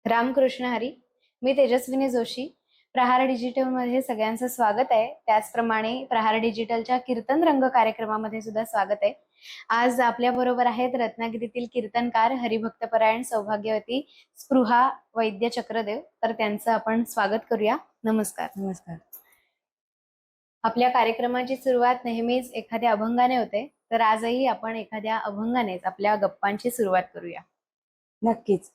रामकृष्ण हरी. मी तेजस्विनी जोशी. प्रहार डिजिटलमध्ये सगळ्यांचं स्वागत आहे. त्याचप्रमाणे प्रहार डिजिटलच्या कीर्तन रंग कार्यक्रमामध्ये सुद्धा स्वागत आहे. आज आपल्या बरोबर आहेत रत्नागिरीतील कीर्तनकार हरिभक्तपरायण सौभाग्यवती स्पृहा वैद्य चक्रदेव. तर त्यांचं आपण स्वागत करूया. नमस्कार. नमस्कार. आपल्या कार्यक्रमाची सुरुवात नेहमीच एखाद्या अभंगाने होते, तर आजही आपण एखाद्या अभंगानेच आपल्या गप्पांची सुरुवात करूया. नक्कीच.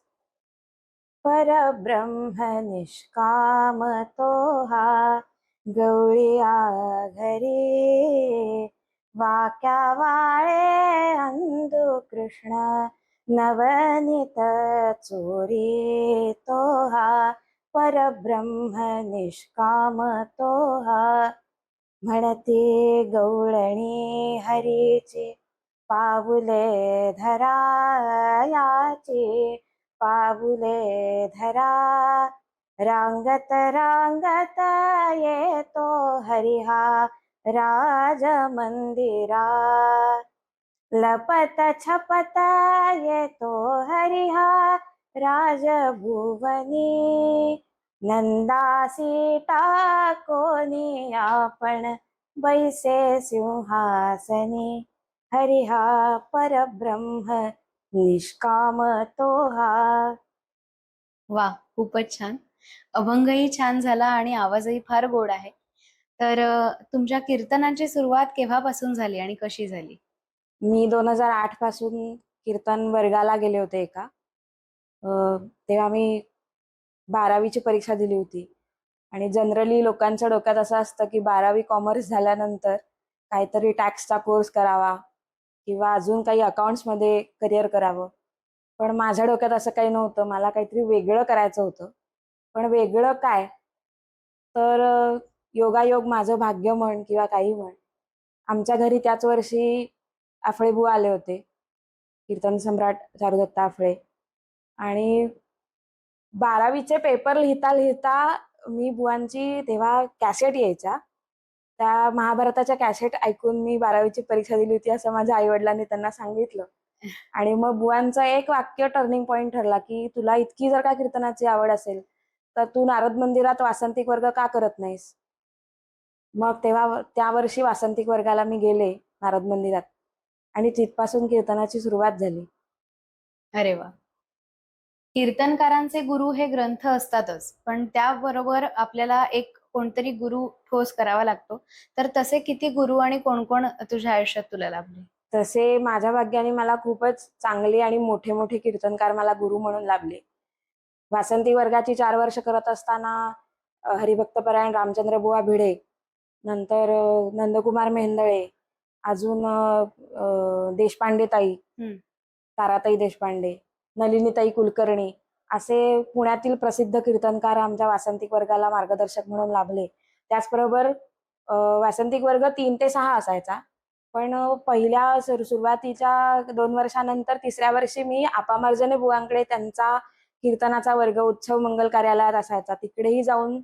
परब्रह्म निष्काम तो हा गवळिया घरी, वाक्या वाळे अंधू कृष्ण नवनीत चोरी तो हा परब्रह्म निष्काम तो हा. म्हणते गवळणी हरीची पाऊले धरायाचे पाऊले धरा, रांगत रांगत येतो हरिहा राज मंदिरा, लपत छपत येतो हरिहा राजभुवनी, नंदासी टाकोनी आपण बैसे सिंहासनी, हरिहा परब्रह्म निष्काम तो हा. वा, खूपच छान. अभंगही छान झाला आणि आवाजही फार गोड आहे. तर तुमच्या कीर्तनाची सुरुवात केव्हापासून झाली आणि कशी झाली? मी 2008 पासून कीर्तन वर्गाला गेले होते एका. तेव्हा मी 12वीची परीक्षा दिली होती आणि जनरली लोकांच्या डोक्यात असं असतं की 12वी कॉमर्स झाल्यानंतर काहीतरी टॅक्सचा कोर्स करावा किंवा अजून काही अकाउंट्समध्ये करिअर करावं. पण माझ्या डोक्यात असं काही नव्हतं. मला काहीतरी वेगळं करायचं होतं. पण वेगळं काय? तर योगायोग माझं भाग्य म्हण किंवा काही म्हण. आमच्या घरी त्याच वर्षी आफळेबुवा आले होते, कीर्तन सम्राट चारुदत्त आफळे. आणि 12वीचे पेपर लिहिता लिहिता मी बुवांची तेव्हा कॅसेट यायच्या, त्या महाभारताच्या कॅसेट ऐकून मी 12वीची परीक्षा दिली होती असं माझ्या आई वडिलांनी त्यांना सांगितलं. आणि मग बुवांचं एक वाक्य टर्निंग पॉइंट ठरला की तुला इतकी जर का कीर्तनाची आवड असेल तर तू नारद मंदिरात वासंतिक वर्ग का करत नाहीस. मग तेव्हा त्या वर्षी वासंतिक वर्गाला मी गेले नारद मंदिरात आणि तिथपासून कीर्तनाची सुरुवात झाली. अरे वा. कीर्तनकारांचे गुरु हे ग्रंथ असतातच, पण त्याबरोबर आपल्याला एक कोणतरी गुरु ठोस करावा लागतो. तर तसे किती गुरु आणि कोण कोण तुझ्या आयुष्यात तुला लाभले? तसे माझ्या भाग्याने मला खूपच चांगले आणि मोठे मोठे कीर्तनकार मला गुरु म्हणून लाभले. वासंती वर्गाची 4 वर्ष करत असताना हरिभक्तपरायण रामचंद्र बुवा भिडे, नंतर नंदकुमार मेहेंदळे, अजून देशपांडे ताई, ताराताई देशपांडे, नलिनीताई कुलकर्णी, असे पुण्यातील प्रसिद्ध कीर्तनकार आमच्या वासंतिक वर्गाला मार्गदर्शक म्हणून लाभले. त्याचबरोबर वासंतिक वर्ग 3 ते 6 असायचा. पण पहिल्या सुरुवातीच्या 2 वर्षानंतर 3ऱ्या वर्षी मी आपामार्जने बुवांकडे त्यांचा कीर्तनाचा वर्ग उत्सव मंगल कार्यालयात असायचा, तिकडेही जाऊन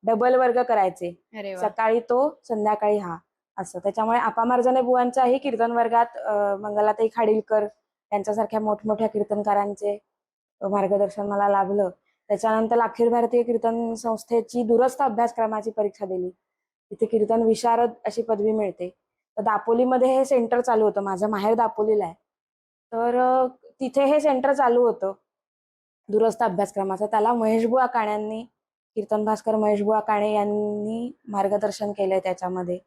डबल वर्ग करायचे. सकाळी तो, संध्याकाळी हा, असं. त्याच्यामुळे आपामार्जने बुवांचाही कीर्तन वर्गात मंगलाताई खाडीलकर यांच्यासारख्या मोठमोठ्या कीर्तनकारांचे मार्गदर्शन मला लाभलं. त्याच्यानंतर अखिल भारतीय कीर्तन संस्थेची दूरस्थ अभ्यासक्रमाची परीक्षा दिली. तिथे कीर्तन विशारद अशी पदवी मिळते. तर दापोलीमध्ये हे सेंटर चालू होतं. माझं माहेर दापोलीला आहे. तर तिथे हे सेंटर चालू होतं दूरस्थ अभ्यासक्रमाचं. त्याला महेशबुवा काण्यांनी, कीर्तन भास्कर महेशबुवा काणे यांनी मार्गदर्शन केलंय त्याच्यामध्ये.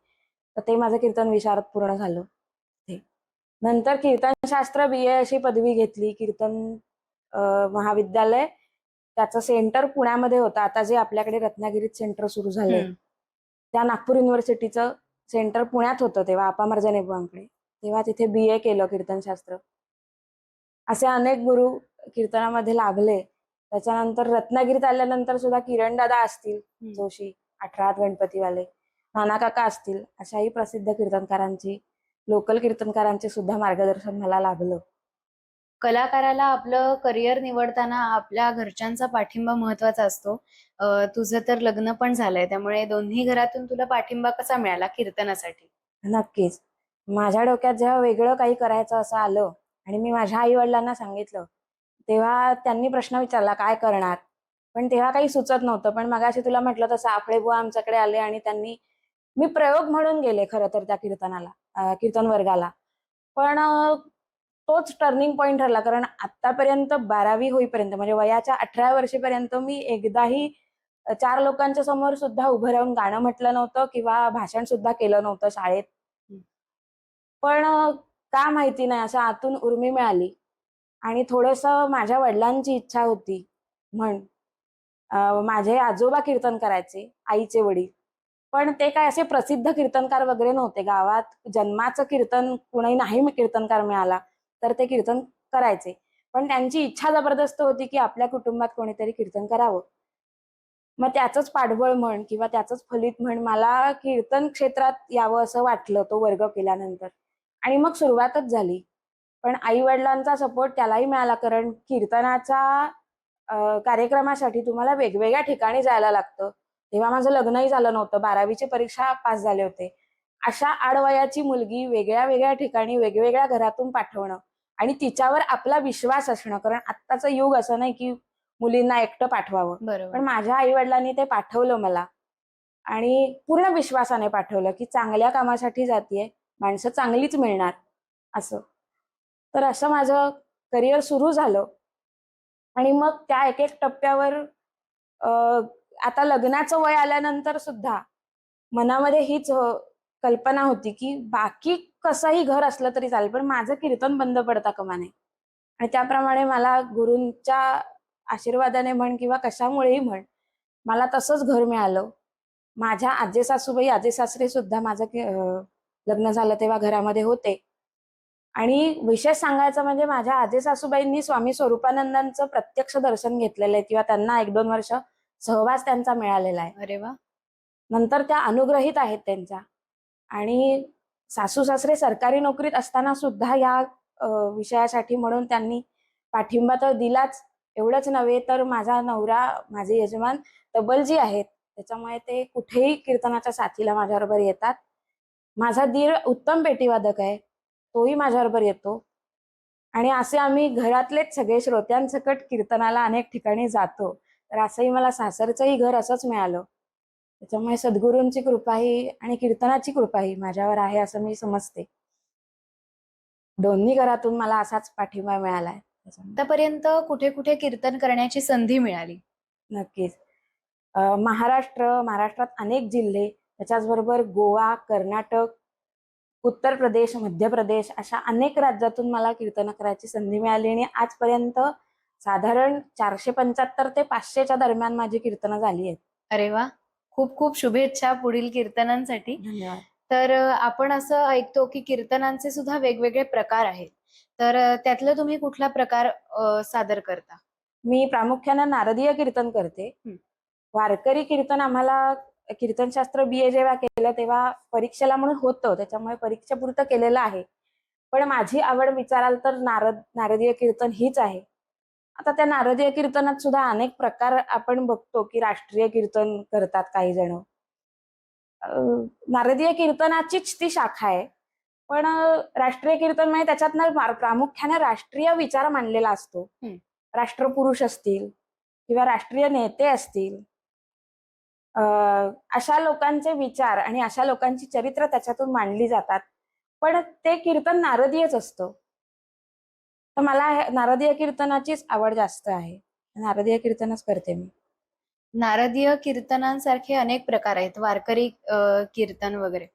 तर ते माझं कीर्तन विशारद पूर्ण झालं. नंतर कीर्तनशास्त्र BA अशी पदवी घेतली. कीर्तन महाविद्यालय, त्याचं सेंटर पुण्यामध्ये होतं. आता जे आपल्याकडे रत्नागिरीत सेंटर सुरू झाले, त्या नागपूर युनिव्हर्सिटीचं सेंटर पुण्यात होतं तेव्हा आपामार्जने बुवांकडे. तेव्हा तिथे BA केलं कीर्तनशास्त्र. असे अनेक गुरु कीर्तनामध्ये लाभले. त्याच्यानंतर रत्नागिरीत आल्यानंतर सुद्धा किरणदादा असतील जोशी, 18 गणपतीवाले, नाना काका असतील, अशाही प्रसिद्ध कीर्तनकारांची, लोकल कीर्तनकारांचे सुद्धा मार्गदर्शन मला लाभलं. कलाकाराला आपलं करिअर निवडताना आपल्या घरच्यांचा पाठिंबा महत्वाचा असतो. तुझं तर लग्न पण झालंय, त्यामुळे दोन्ही घरातून तुला पाठिंबा कसा मिळाला कीर्तनासाठी? नक्कीच. माझ्या डोक्यात जेव्हा वेगळं काही करायचं असं आलं आणि मी माझ्या आई वडिलांना सांगितलं, तेव्हा त्यांनी प्रश्न विचारला काय करणार, पण तेव्हा काही सुचत नव्हतं. पण मगाशी तुला म्हटलं तसं आपळे बुवा आमच्याकडे आले आणि त्यांनी, मी प्रयोग म्हणून गेले खरं तर त्या कीर्तन वर्गाला. पण तोच टर्निंग पॉइंट ठरला, कारण आतापर्यंत 12वी होईपर्यंत म्हणजे वयाच्या 18 वर्षीपर्यंत मी एकदाही 4 लोकांच्या समोर सुद्धा उभं राहून गाणं म्हटलं नव्हतं किंवा भाषण सुद्धा केलं नव्हतं शाळेत. पण का माहिती नाही असं आतून उर्मी मिळाली आणि थोडंसं माझ्या वडिलांची इच्छा होती. म्हण माझे आजोबा कीर्तन करायचे, आईचे वडील. पण ते काय असे प्रसिद्ध कीर्तनकार वगैरे नव्हते. गावात जन्माचं कीर्तन कुणी नाही कीर्तनकार मिळाला तर ते कीर्तन करायचे. पण त्यांची इच्छा जबरदस्त होती की आपल्या कुटुंबात कोणीतरी कीर्तन करावं. मग त्याचंच पाठबळ म्हण किंवा त्याचंच फलित म्हण मला कीर्तन क्षेत्रात यावं असं वाटलं तो वर्ग केल्यानंतर. आणि मग सुरुवातच झाली. पण आई-वडिलांचा सपोर्ट त्यालाही मिळाला, कारण कीर्तनाच्या कार्यक्रमासाठी तुम्हाला वेगवेगळ्या ठिकाणी जायला लागतं. तेव्हा माझं लग्नही झालं नव्हतं. 12वीची परीक्षा पास झाले होते. अशा आडवयाची मुलगी वेगळ्या वेगळ्या ठिकाणी वेगवेगळ्या घरातून पाठवणं आणि तिच्यावर आपला विश्वास असणं, कारण आत्ताचं युग असं नाही की मुलींना एकटं पाठवावं. बरोबर. पण माझ्या आई-वडिलांनी ते पाठवलं मला आणि पूर्ण विश्वासाने पाठवलं की चांगल्या कामासाठी जातीये, माणसं चांगलीच मिळणार असं. तर असं माझं करिअर सुरू झालं आणि मग त्या एक-एक टप्प्यावर अ, आता लग्नाचं वय आल्यानंतर सुद्धा मनामध्ये हीच कल्पना होती की बाकी कसंही घर असलं तरी चालेल, पण माझं कीर्तन बंद पडता कामा नये. आणि त्याप्रमाणे मला गुरूंच्या आशीर्वादाने म्हण किंवा कशामुळेही म्हण, मला तसंच घर मिळालं. माझ्या आजे-सासूबाई, आजे-सासरे सुद्धा लग्न झालं तेव्हा घरामध्ये होते. आणि विशेष सांगायचं म्हणजे माझ्या आजे-सासूबाईंनी स्वामी स्वरूपानंदांचं प्रत्यक्ष दर्शन घेतलेलं आहे किंवा त्यांना 1-2 वर्ष सहवास त्यांचा मिळालेला आहे. अरे वा. नंतर त्या अनुग्रहित आहेत त्यांच्या. आणि सासू-सासरे सरकारी नोकरीत असताना सुद्धा या विषयासाठी म्हणून त्यांनी पाठिंबा तर दिलाच. एवढंच नव्हे तर माझा नवरा, माझे यजमान तबलजी आहेत. त्याच्यामुळे ते कुठेही कीर्तनाच्या साथीला माझ्याबरोबर येतात. माझा दीर उत्तम पेटीवादक आहे. तोही माझ्याबरोबर येतो. आणि असे आम्ही घरातलेच सगळे श्रोत्यांसकट कीर्तनाला अनेक ठिकाणी जातो. तर असंही मला सासरचंही घर असंच मिळालं. त्याच्यामुळे सद्गुरूंची कृपाही आणि कीर्तनाची कृपाही माझ्यावर आहे असं मी समजते. दोन्ही घरातून मला असाच पाठिंबा मिळालाय त्याच्यामुळे. आतापर्यंत कुठे कुठे कीर्तन करण्याची संधी मिळाली? नक्कीच. महाराष्ट्रात अनेक जिल्हे, त्याच्याचबरोबर गोवा, कर्नाटक, उत्तर प्रदेश, मध्य प्रदेश अशा अनेक राज्यातून मला कीर्तन करायची संधी मिळाली आणि आजपर्यंत साधारण 475 ते 500च्या दरम्यान माझी कीर्तनं झाली आहेत. अरे वा. खूप खूप शुभेच्छा पुढील कीर्तनांसाठी. धन्यवाद. तर आपण असं ऐकतो की कीर्तनांचे सुद्धा वेगवेगळे प्रकार आहेत. तर त्यातलं तुम्ही कुठला प्रकार सादर करता? मी प्रामुख्याने नारदीय कीर्तन करते. हं. वारकरी कीर्तन आम्हाला कीर्तनशास्त्र BA जेव्हा केलं तेव्हा परीक्षेला म्हणून होतं, त्याच्यामुळे परीक्षेपुरतं केलेलं आहे. पण माझी आवड विचाराल तर नारदीय कीर्तन हीच आहे. आता त्या नारदीय कीर्तनात सुद्धा अनेक प्रकार आपण बघतो की राष्ट्रीय कीर्तन करतात काही जण. नारदीय कीर्तनाचीच ती शाखा आहे. पण राष्ट्रीय कीर्तन म्हणजे त्याच्यातनं प्रामुख्याने राष्ट्रीय विचार मांडलेला असतो. हं. राष्ट्रपुरुष असतील किंवा राष्ट्रीय नेते असतील, अशा लोकांचे विचार आणि अशा लोकांची चरित्र त्याच्यातून मांडली जातात. पण ते कीर्तन नारदीयच असतं. तर मला नारदीय कीर्तनाचीच आवड जास्त आहे. नारदीय कीर्तनच करते मी. नारदीय कीर्तनांसारखे अनेक प्रकार आहेत, वारकरी कीर्तन वगैरे.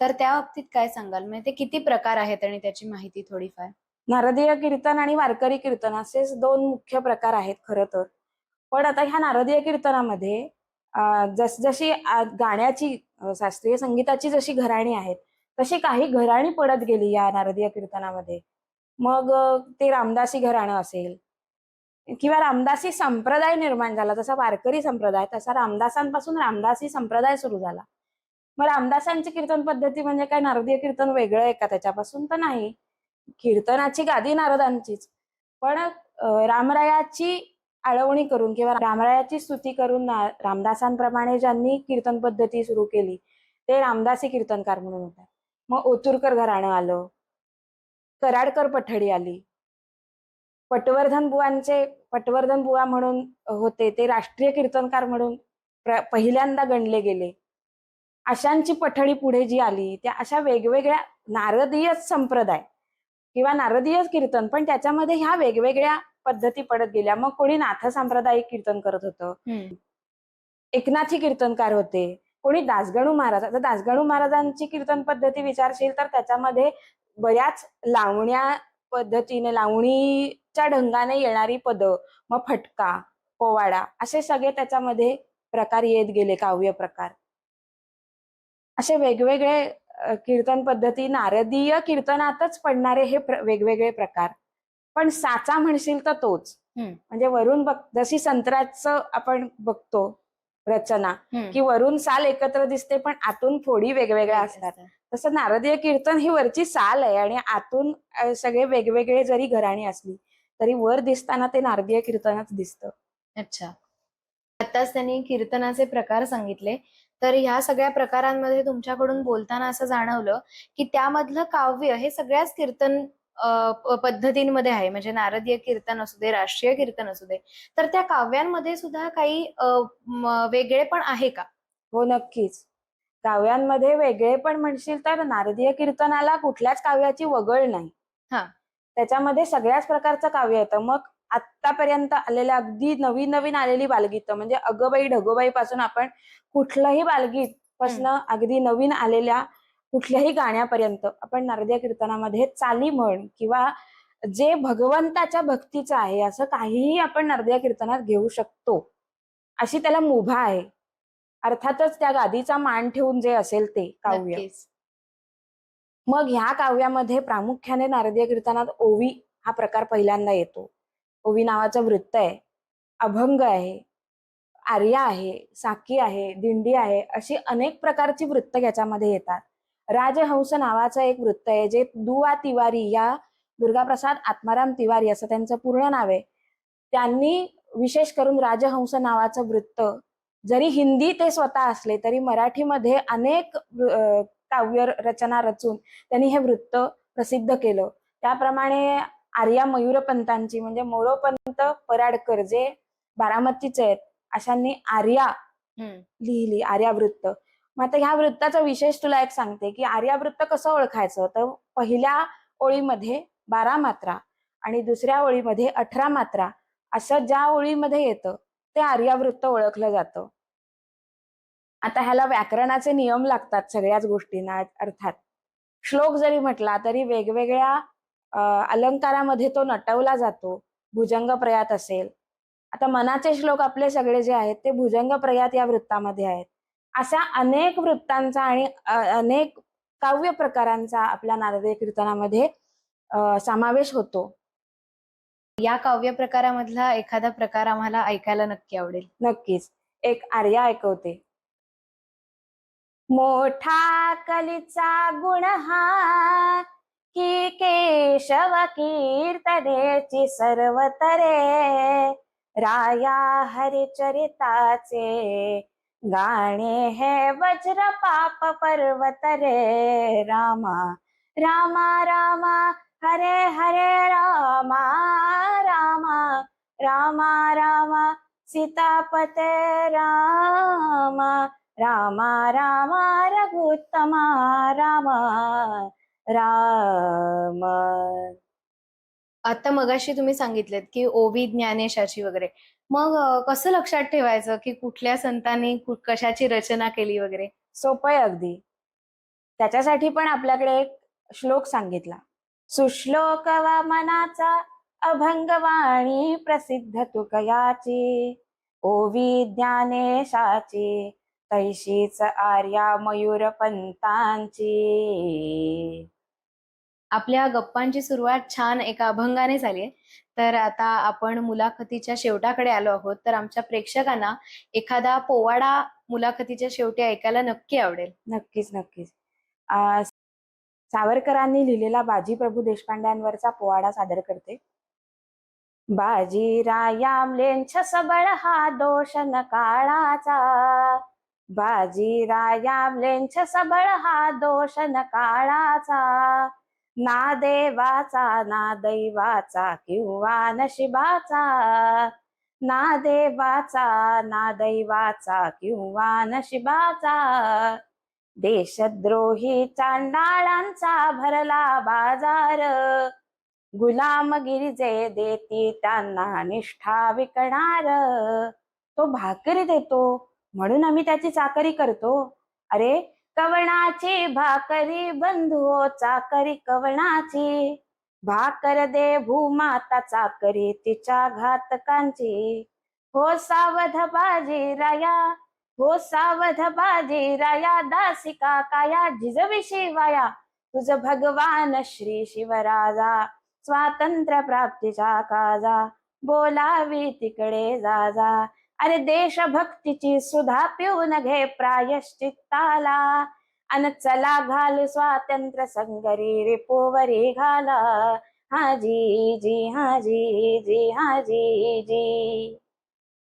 तर त्या बाबतीत काय सांगाल? म्हणजे ते किती प्रकार आहेत आणि त्याची माहिती थोडीफार? नारदीय कीर्तन आणि वारकरी कीर्तन असेच 2 मुख्य प्रकार आहेत खरं तर. पण आता ह्या नारदीय कीर्तनामध्ये जसजशी गाण्याची शास्त्रीय संगीताची जशी घराणी आहेत, तशी काही घराणी पडत गेली या नारदीय कीर्तनामध्ये. मग ते रामदासी घराणं असेल किंवा रामदासी संप्रदाय निर्माण झाला. जसा वारकरी संप्रदाय, तसा रामदासांपासून रामदासी संप्रदाय सुरू झाला. मग रामदासांची कीर्तन पद्धती म्हणजे काय नारदीय कीर्तन वेगळं आहे का त्याच्यापासून? तर नाही. कीर्तनाची गादी नारदांचीच. पण रामरायाची आळवणी करून किंवा रामरायाची स्तुती करून रामदासांप्रमाणे ज्यांनी कीर्तन पद्धती सुरू केली, ते रामदासी कीर्तनकार म्हणून होतात. मग ओतूरकर घराणं आलं, कराडकर पठडी आली. पटवर्धन बुवा म्हणून होते, ते राष्ट्रीय कीर्तनकार म्हणून पहिल्यांदा गणले गेले. अशांची पठडी पुढे जी आली, त्या अशा वेगवेगळ्या नारदीय संप्रदाय किंवा नारदीय कीर्तन, पण त्याच्यामध्ये ह्या वेगवेगळ्या पद्धती पडत गेल्या. मग कोणी नाथ सांप्रदायिक कीर्तन करत होतं, एकनाथी कीर्तनकार होते, कोणी दासगणू महाराज. आता दासगणू महाराजांची कीर्तन पद्धती विचारशील तर त्याच्यामध्ये बऱ्याच लावण्या पद्धतीने, लावणीच्या ढंगाने येणारी पदं, मग फटका, पोवाडा असे सगळे त्याच्यामध्ये प्रकार येत गेले, काव्य प्रकार. असे वेगवेगळे कीर्तन पद्धती, नारदीय कीर्तनातच पडणारे हे वेगवेगळे प्रकार. पण साचा म्हणशील तर तोच. म्हणजे वरून जशी संत्राचं आपण बघतो रचना, की वरून साल एकत्र दिसते पण आतून फोडी वेगवेगळ्या असतात, तसं नारदीय कीर्तन ही वरची साल आहे आणि आतून सगळे वेगवेगळे जरी घराणी असली तरी वर दिसताना ते नारदीय कीर्तनच दिसतं. अच्छा. आताच त्यांनी कीर्तनाचे प्रकार सांगितले, तर ह्या सगळ्या प्रकारांमध्ये तुमच्याकडून बोलताना असं जाणवलं की त्यामधलं काव्य हे सगळ्याच कीर्तन पद्धतींमध्ये आहे. म्हणजे नारदीय कीर्तन असू दे, राष्ट्रीय कीर्तन असू दे, तर त्या काव्यांमध्ये सुद्धा काही वेगळेपण आहे का? हो, नक्कीच. काव्यांमध्ये वेगळेपण म्हणशील तर नारदीय कीर्तनाला कुठल्याच काव्याची वगळ नाही. त्याच्यामध्ये सगळ्याच प्रकारचं काव्य येतं. मग आतापर्यंत आलेल्या अगदी नवीन नवीन आलेली बालगीतं, म्हणजे अगबाई ढगोबाई पासून आपण कुठलंही बालगीत पासनं अगदी नवीन आलेल्या कुठल्याही गाण्यापर्यंत आपण नारदीय कीर्तनामध्ये चाली म्हण किंवा जे भगवंताच्या भक्तीचं आहे असं काहीही आपण नारदीय कीर्तनात घेऊ शकतो, अशी त्याला मुभा आहे. अर्थातच त्या गादीचा मान ठेवून जे असेल ते काव्य. मग ह्या काव्यामध्ये प्रामुख्याने नारदीय कीर्तनात ओवी हा प्रकार पहिल्यांदा येतो. ओवी नावाचं वृत्त आहे, अभंग आहे, आर्या आहे, साकी आहे, दिंडी आहे, अशी अनेक प्रकारची वृत्त याच्यामध्ये येतात. राजहंस नावाचं एक वृत्त आहे, जे दुवा तिवारी या दुर्गाप्रसाद आत्माराम तिवारी असं त्यांचं पूर्ण नाव आहे. त्यांनी विशेष करून राजहंस नावाचं वृत्त, जरी हिंदी ते स्वतः असले तरी मराठीमध्ये अनेक काव्य रचना रचून त्यांनी हे वृत्त प्रसिद्ध केलं. त्याप्रमाणे आर्या मयूरपंतांची, म्हणजे मोरोपंत पराडकर जे बारामतीचे आहेत, अशांनी आर्या लिहिली, आर्यावृत्त. मग आता ह्या वृत्ताचं विशेष तुला एक सांगते की आर्यावृत्त कसं ओळखायचं, तर पहिल्या ओळीमध्ये 12 मात्रा आणि दुसऱ्या ओळीमध्ये 18 मात्रा असं ज्या ओळीमध्ये येतं ते आर्यावृत्त ओळखलं जातं. आता ह्याला व्याकरणाचे नियम लागतात सगळ्याच गोष्टींना. अर्थात श्लोक जरी म्हटला तरी वेगवेगळ्या अलंकारामध्ये तो नटवला जातो. भुजंग प्रयात असेल, आता मनाचे श्लोक आपले सगळे जे आहेत ते भुजंग प्रयात या वृत्तामध्ये आहेत. अशा अनेक वृत्तांचा आणि अनेक काव्य प्रकारांचा आपल्या नारदीय कीर्तनामध्ये समावेश होतो. या काव्य प्रकारामधला एखादा प्रकार आम्हाला ऐकायला नक्की आवडेल. नक्कीच. एक आर्या ऐकवते. मोठा कलीचा गुण हा, की केशव कीर्तनेची सर्वतरे, राया हरिचरिताचे गाणे हे वज्र पाप पर्वत रे. रामा रामा रामा हरे हरे रामा रामा रामा रामा सीतापते रामा रामा रामा रघुत्तमा रामा राम. आता मगाशी तुम्ही सांगितलेत की ओवी ज्ञानेशाची वगैरे, मग कसं लक्षात ठेवायचं की कुठल्या संतांनी कशाची रचना केली वगैरे? सोपं आहे अगदी. त्याच्यासाठी पण आपल्याकडे एक श्लोक सांगितला. सुश्लोक वामनाचा अभंगवाणी प्रसिद्ध तुकयाची, ओवी ज्ञानेशाची तैशीच आर्या मयूरपंतांची. आपल्या गप्पांची सुरुवात छान एका अभंगाने झाली. तर आता आपण मुलाखतीच्या शेवटाकडे आलो आहोत. तर आमच्या प्रेक्षकांना एखादा पोवाडा मुलाखतीच्या शेवटी ऐकायला नक्की आवडेल. नक्कीच नक्कीच. सावरकरांनी लिहिलेला बाजी प्रभू देशपांड्यांवरचा पोवाडा सादर करते. बाजी रायामलेंछ सबळ हा दोष न काळाचा, बाजी रायामलेंछ सबळ हा दोष न काळाचा, ना देवाचा ना दैवाचा किंवा नशिबाचा, ना देवाचा ना दैवाचा किंवा नशिबाचा, देशद्रोही चांडाळांचा भरला बाजार, गुलामगिरीचे देती त्यांना निष्ठा विकणार, तो भाकरी देतो म्हणून आम्ही त्याची चाकरी करतो. अरे कवणाची भाकरी बंधू चाकरी कवणाची, भाकर दे भूमाता चाकरी तिच्या घातकांची. हो सावध बाजी राया, हो सावध बाजी राया, दासिका काया जिजविषी वाया, तुझ भगवान श्री शिवराजा, स्वातंत्र्य प्राप्तीचा काजा, बोलावी तिकडे जा जा. अरे देशभक्तीची सुधा पिऊन घे प्रायश्चित्ताला, अन चला घाल स्वातंत्र्य संगरी रिपोवरी घाला. हाजी जी हाजी जी हाजी जी.